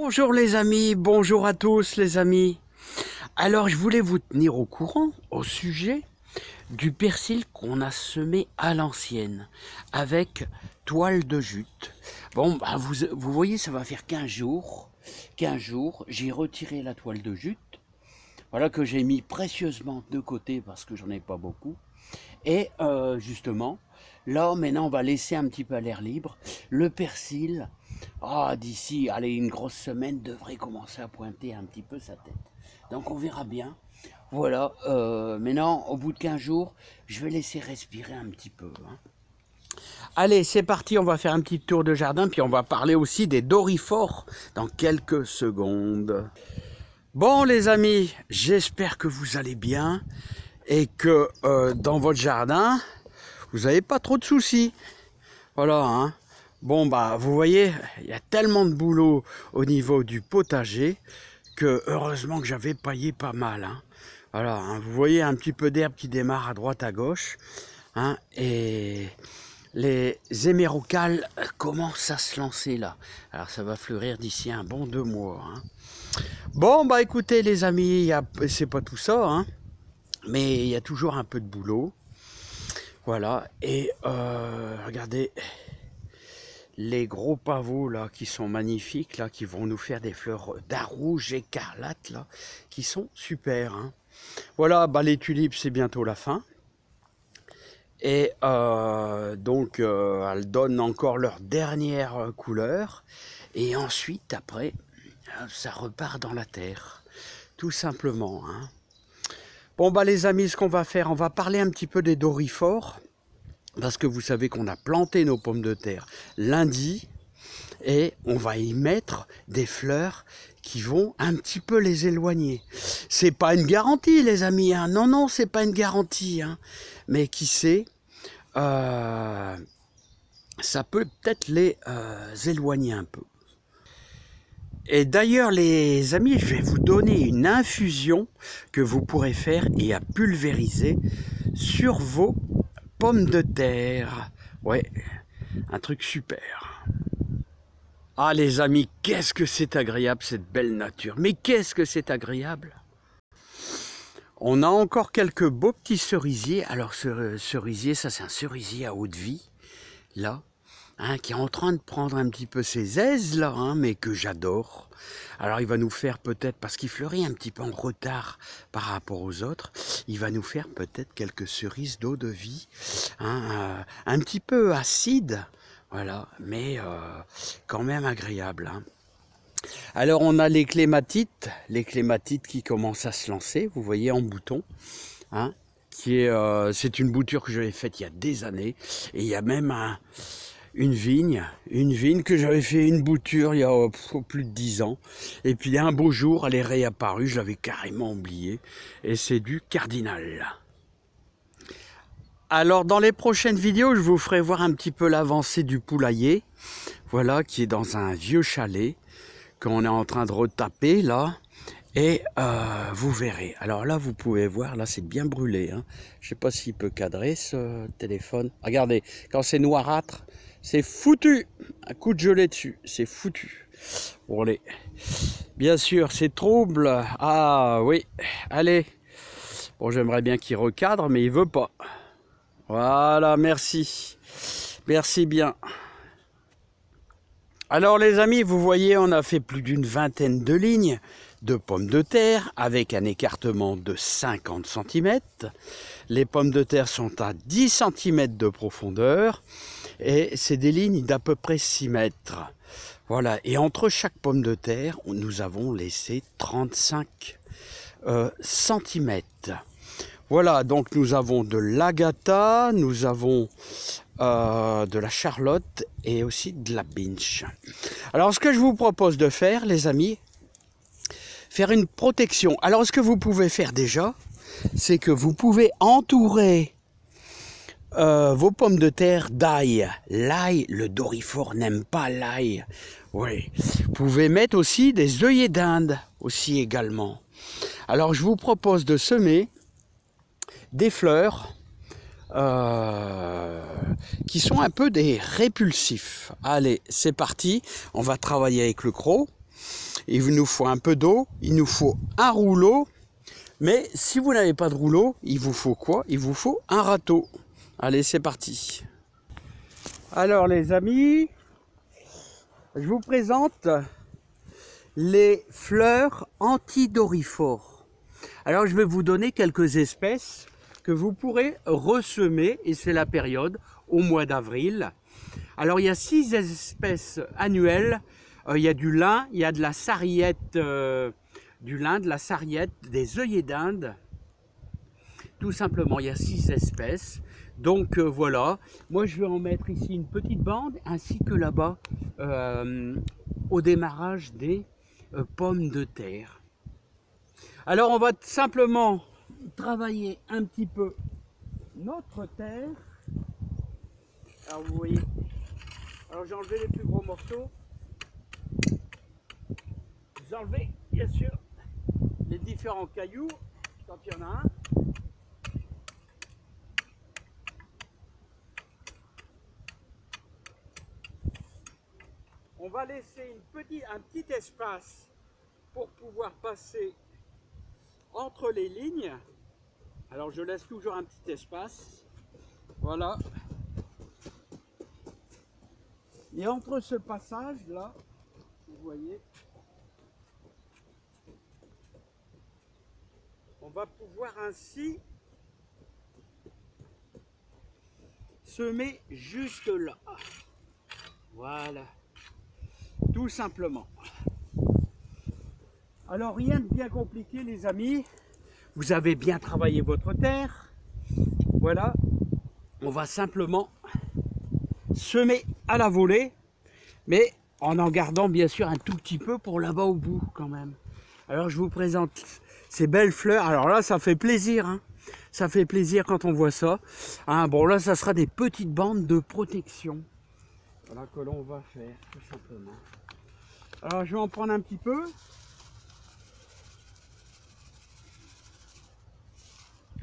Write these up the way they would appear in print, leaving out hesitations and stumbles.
Bonjour les amis, bonjour à tous les amis. Alors je voulais vous tenir au courant au sujet du persil qu'on a semé à l'ancienne avec toile de jute. Bon, bah, vous voyez, ça va faire 15 jours. 15 jours, j'ai retiré la toile de jute. Voilà que j'ai mis précieusement de côté parce que j'en ai pas beaucoup. Et justement, là maintenant on va laisser un petit peu à l'air libre. Le persil, d'ici allez, une grosse semaine, devrait commencer à pointer un petit peu sa tête. Donc on verra bien. Voilà, maintenant au bout de 15 jours, je vais laisser respirer un petit peu. Allez, c'est parti, on va faire un petit tour de jardin, puis on va parler aussi des doryphores dans quelques secondes. Bon les amis, j'espère que vous allez bien et que dans votre jardin, vous n'avez pas trop de soucis. Voilà, hein. Bon, bah, vous voyez, il y a tellement de boulot au niveau du potager que heureusement que j'avais paillé pas mal. Hein. Voilà, hein. Vous voyez un petit peu d'herbe qui démarre à droite, à gauche. Hein, et les hémérocalles commencent à se lancer là. Alors, ça va fleurir d'ici un bon 2 mois. Hein. Bon, bah, écoutez, les amis, c'est pas tout ça, hein. Mais il y a toujours un peu de boulot. Voilà, et regardez les gros pavots là qui sont magnifiques, là, qui vont nous faire des fleurs d'un rouge écarlate là, qui sont super. Hein. Voilà, bah, les tulipes c'est bientôt la fin. Et donc elles donnent encore leur dernière couleur. Et ensuite, après, ça repart dans la terre. Tout simplement. Hein. Bon bah les amis, ce qu'on va faire, on va parler un petit peu des doryphores, parce que vous savez qu'on a planté nos pommes de terre lundi, et on va y mettre des fleurs qui vont un petit peu les éloigner. C'est pas une garantie les amis, hein. Non, c'est pas une garantie, hein. Mais qui sait, ça peut peut-être les éloigner un peu. Et d'ailleurs les amis, je vais vous donner une infusion que vous pourrez faire et à pulvériser sur vos pommes de terre. Ouais, un truc super. Ah les amis, qu'est-ce que c'est agréable cette belle nature. Mais qu'est-ce que c'est agréable. On a encore quelques beaux petits cerisiers. Alors ce cerisier, ça c'est un cerisier à eau de vie. Là. Hein, qui est en train de prendre un petit peu ses aises là, hein, mais que j'adore. Alors il va nous faire peut-être, parce qu'il fleurit un petit peu en retard par rapport aux autres, il va nous faire peut-être quelques cerises d'eau de vie, hein, un petit peu acide, voilà, mais quand même agréable. Hein. Alors on a les clématites qui commencent à se lancer, vous voyez en bouton, hein, c'est une bouture que j'avais faite il y a des années, et il y a même une vigne que j'avais fait une bouture il y a plus de 10 ans. Et puis un beau jour, elle est réapparue, je l'avais carrément oublié. Et c'est du cardinal. Alors dans les prochaines vidéos, je vous ferai voir un petit peu l'avancée du poulailler. Voilà, qui est dans un vieux chalet qu'on est en train de retaper là. Et vous verrez. Alors là, vous pouvez voir, là c'est bien brûlé. Hein. Je ne sais pas s'il peut cadrer ce téléphone. Regardez, quand c'est noirâtre, c'est foutu. Un coup de gelée dessus, c'est foutu. Bon, allez. Bien sûr, c'est trouble. Ah oui, allez. Bon, j'aimerais bien qu'il recadre, mais il veut pas. Voilà, merci. Merci bien. Alors les amis, vous voyez, on a fait plus d'une vingtaine de lignes de pommes de terre avec un écartement de 50 cm. Les pommes de terre sont à 10 cm de profondeur et c'est des lignes d'à peu près 6 mètres. Voilà, et entre chaque pomme de terre, nous avons laissé 35 cm. Voilà, donc nous avons de l'agata, nous avons de la charlotte et aussi de la binche. Alors ce que je vous propose de faire les amis, faire une protection. Alors ce que vous pouvez faire déjà, c'est que vous pouvez entourer vos pommes de terre d'ail. L'ail, le doryphore n'aime pas l'ail. Oui. Vous pouvez mettre aussi des œillets d'Inde aussi également. Alors je vous propose de semer des fleurs qui sont un peu des répulsifs. Allez, c'est parti. On va travailler avec le croc. Il nous faut un peu d'eau, il nous faut un rouleau. Mais si vous n'avez pas de rouleau, il vous faut quoi? Il vous faut un râteau. Allez, c'est parti. Alors les amis, je vous présente les fleurs antidorifores. Alors je vais vous donner quelques espèces que vous pourrez ressemer, et c'est la période au mois d'avril. Alors il y a 6 espèces annuelles. Il y a du lin, il y a de la sarriette, du lin, de la sarriette, des œillets d'Inde. Tout simplement, il y a 6 espèces. Donc voilà, moi je vais en mettre ici une petite bande, ainsi que là-bas, au démarrage des pommes de terre. Alors on va simplement travailler un petit peu notre terre. Alors vous voyez, alors j'ai enlevé les plus gros morceaux. Vous enlevez bien sûr les différents cailloux quand il y en a un. On va laisser un petit espace pour pouvoir passer entre les lignes. Alors je laisse toujours un petit espace. Voilà. Et entre ce passage là, vous voyez, on va pouvoir ainsi semer juste là. Voilà. Tout simplement. Alors rien de bien compliqué les amis. Vous avez bien travaillé votre terre. Voilà. On va simplement semer à la volée, mais en gardant bien sûr un tout petit peu pour là-bas au bout quand même. Alors je vous présente ces belles fleurs. Alors là ça fait plaisir, hein. Ça fait plaisir quand on voit ça. Hein, bon là ça sera des petites bandes de protection. Voilà que l'on va faire tout simplement. Alors je vais en prendre un petit peu.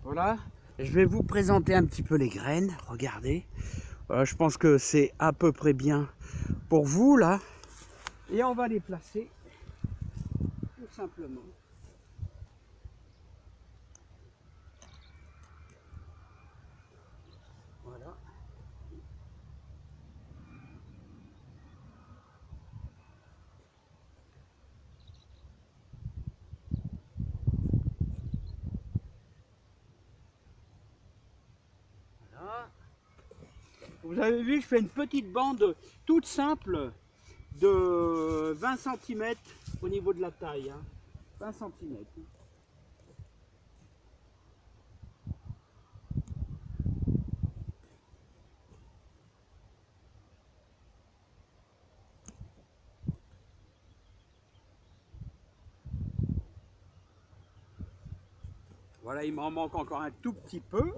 Voilà. Je vais vous présenter un petit peu les graines. Regardez. Je pense que c'est à peu près bien pour vous là. Et on va les placer tout simplement. Voilà. Voilà. Vous avez vu, je fais une petite bande toute simple de 20 cm au niveau de la taille. Hein. 20 cm. Voilà, il m'en manque encore un tout petit peu.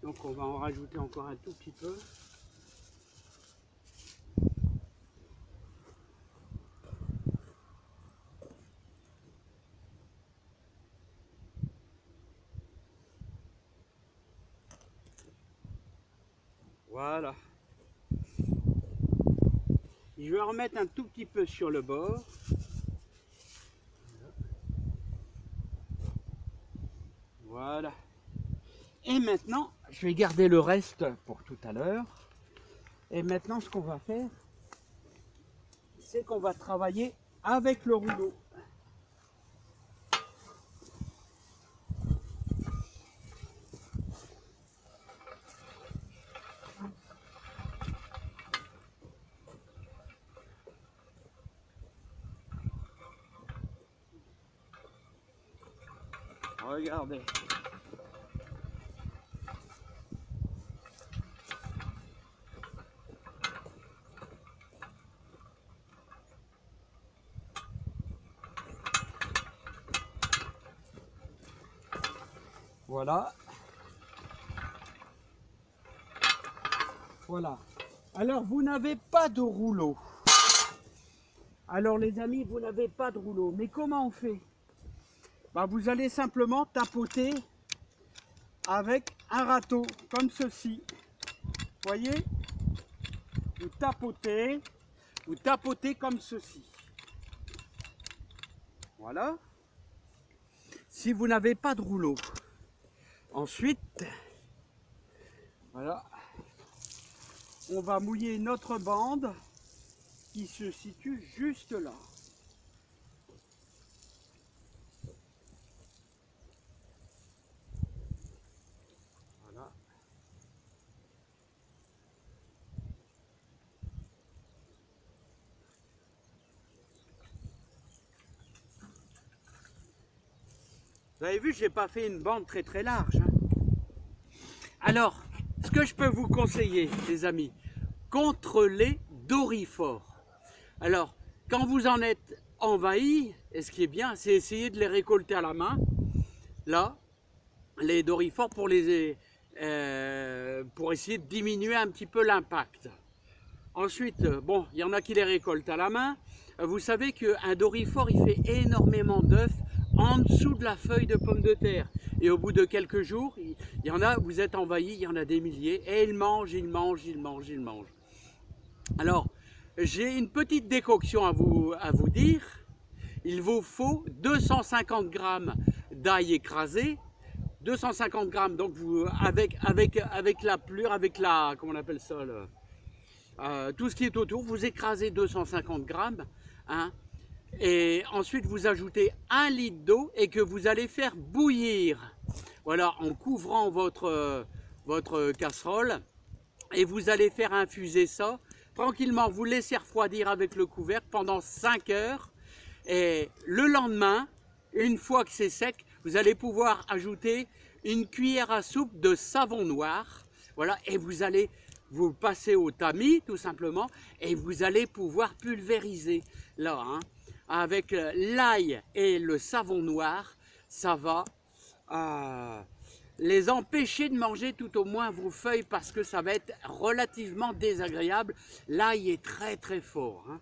Donc on va en rajouter encore un tout petit peu. Voilà. Je vais remettre un tout petit peu sur le bord. Voilà. Et maintenant, je vais garder le reste pour tout à l'heure. Et maintenant, ce qu'on va faire, c'est qu'on va travailler avec le rouleau. Regardez. Voilà. Voilà. Alors, vous n'avez pas de rouleau. Alors, les amis, vous n'avez pas de rouleau. Mais comment on fait? Bah, vous allez simplement tapoter avec un râteau, comme ceci. Voyez? Vous tapotez comme ceci. Voilà. Si vous n'avez pas de rouleau, ensuite, voilà, on va mouiller notre bande qui se situe juste là. Voilà. Vous avez vu, je n'ai pas fait une bande très large. Hein. Alors, ce que je peux vous conseiller, les amis, contre les doryphores. Alors, quand vous en êtes envahi, et ce qui est bien, c'est essayer de les récolter à la main. Là, les doryphores pour essayer de diminuer un petit peu l'impact. Ensuite, bon, il y en a qui les récoltent à la main. Vous savez qu'un doryphore, il fait énormément d'œufs en dessous de la feuille de pomme de terre. Et au bout de quelques jours, il y en a, vous êtes envahis, il y en a des milliers, et ils mangent, ils mangent, ils mangent, ils mangent. Alors, j'ai une petite décoction à vous dire. Il vous faut 250 grammes d'ail écrasé, 250 grammes, donc vous, avec la pelure, avec la, comment on appelle ça, tout ce qui est autour, vous écrasez 250 grammes, hein, et ensuite vous ajoutez 1 litre d'eau et que vous allez faire bouillir, voilà, en couvrant votre casserole, et vous allez faire infuser ça tranquillement, vous laissez refroidir avec le couvercle pendant 5 heures, et le lendemain, une fois que c'est sec, vous allez pouvoir ajouter une cuillère à soupe de savon noir, voilà, et vous allez vous passer au tamis tout simplement, et vous allez pouvoir pulvériser là, hein, avec l'ail et le savon noir, ça va les empêcher de manger tout au moins vos feuilles, parce que ça va être relativement désagréable. L'ail est très fort, hein.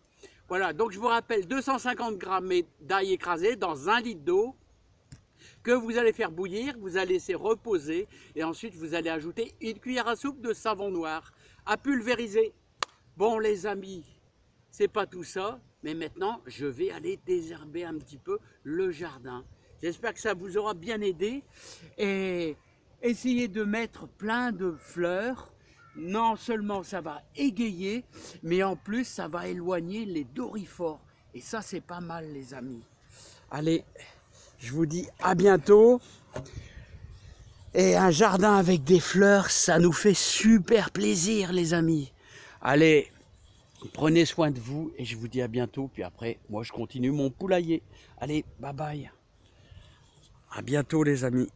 Voilà, donc je vous rappelle 250 grammes d'ail écrasé dans 1 litre d'eau que vous allez faire bouillir, vous allez laisser reposer, et ensuite vous allez ajouter une cuillère à soupe de savon noir à pulvériser. Bon les amis, c'est pas tout ça, mais maintenant je vais aller désherber un petit peu le jardin. J'espère que ça vous aura bien aidé, et essayez de mettre plein de fleurs. Non seulement ça va égayer, mais en plus ça va éloigner les doryphores. Et ça c'est pas mal les amis. Allez, je vous dis à bientôt. Et un jardin avec des fleurs, ça nous fait super plaisir les amis. Allez, prenez soin de vous et je vous dis à bientôt. Puis après, moi je continue mon poulailler. Allez, bye bye. À bientôt les amis.